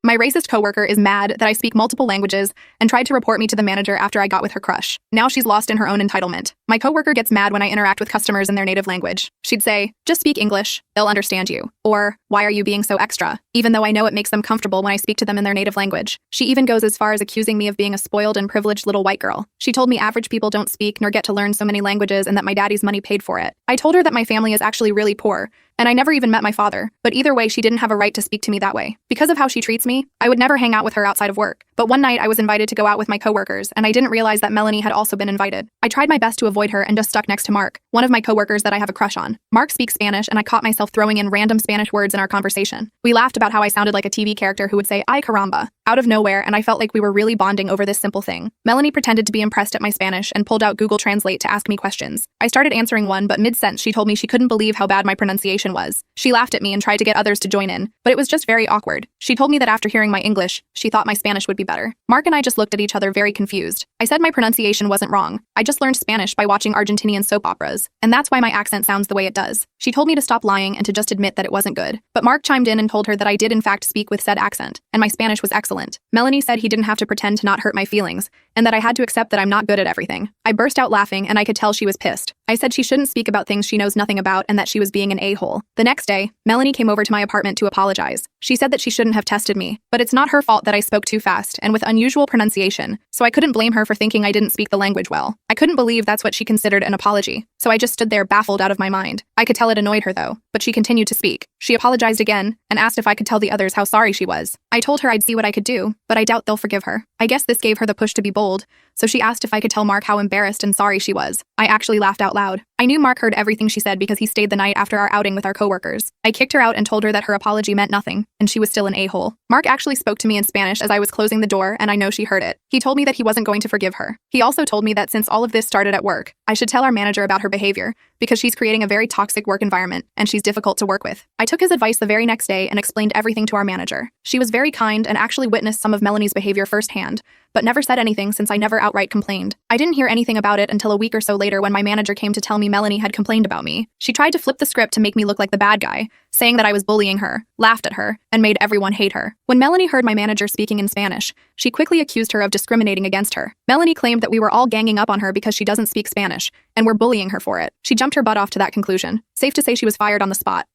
My racist coworker is mad that I speak multiple languages and tried to report me to the manager after I got with her crush. Now she's lost in her own entitlement. My coworker gets mad when I interact with customers in their native language. She'd say, "Just speak English, they'll understand you." Or, "Why are you being so extra?" Even though I know it makes them comfortable when I speak to them in their native language. She even goes as far as accusing me of being a spoiled and privileged little white girl. She told me average people don't speak nor get to learn so many languages and that my daddy's money paid for it. I told her that my family is actually really poor, and I never even met my father, but either way she didn't have a right to speak to me that way. Because of how she treats me, I would never hang out with her outside of work. But one night I was invited to go out with my coworkers, and I didn't realize that Melanie had also been invited. I tried my best to avoid her and just stuck next to Mark, one of my coworkers that I have a crush on. Mark speaks Spanish, and I caught myself throwing in random Spanish words in our conversation. We laughed about how I sounded like a TV character who would say, "Ay caramba," out of nowhere, and I felt like we were really bonding over this simple thing. Melanie pretended to be impressed at my Spanish and pulled out Google Translate to ask me questions. I started answering one, but mid-sentence she told me she couldn't believe how bad my pronunciation was. She laughed at me and tried to get others to join in, but it was just very awkward. She told me that after hearing my English, she thought my Spanish would be better. Mark and I just looked at each other very confused. I said my pronunciation wasn't wrong. I just learned Spanish by watching Argentinian soap operas, and that's why my accent sounds the way it does. She told me to stop lying and to just admit that it wasn't good. But Mark chimed in and told her that I did in fact speak with said accent, and my Spanish was excellent. Melanie said he didn't have to pretend to not hurt my feelings, and that I had to accept that I'm not good at everything. I burst out laughing, and I could tell she was pissed. I said she shouldn't speak about things she knows nothing about and that she was being an a-hole. The next day, Melanie came over to my apartment to apologize. She said that she shouldn't have tested me, but it's not her fault that I spoke too fast and with unusual pronunciation, so I couldn't blame her for thinking I didn't speak the language well. I couldn't believe that's what she considered an apology, so I just stood there baffled out of my mind. I could tell it annoyed her though, but she continued to speak. She apologized again and asked if I could tell the others how sorry she was. I told her I'd see what I could do, but I doubt they'll forgive her. I guess this gave her the push to be bold, so she asked if I could tell Mark how embarrassed and sorry she was. I actually laughed out loud. I knew Mark heard everything she said because he stayed the night after our outing with our coworkers. I kicked her out and told her that her apology meant nothing, and she was still an a-hole. Mark actually spoke to me in Spanish as I was closing the door, and I know she heard it. He told me that he wasn't going to forgive her. He also told me that since all of this started at work, I should tell our manager about her behavior, because she's creating a very toxic work environment, and she's difficult to work with. I took his advice the very next day and explained everything to our manager. She was very kind and actually witnessed some of Melanie's behavior firsthand, but never said anything since I never outright complained. I didn't hear anything about it until a week or so later when my manager came to tell me Melanie had complained about me. She tried to flip the script to make me look like the bad guy, saying that I was bullying her, laughed at her, and made everyone hate her. When Melanie heard my manager speaking in Spanish, she quickly accused her of discriminating against her. Melanie claimed that we were all ganging up on her because she doesn't speak Spanish, and were bullying her for it. She jumped her butt off to that conclusion. Safe to say she was fired on the spot.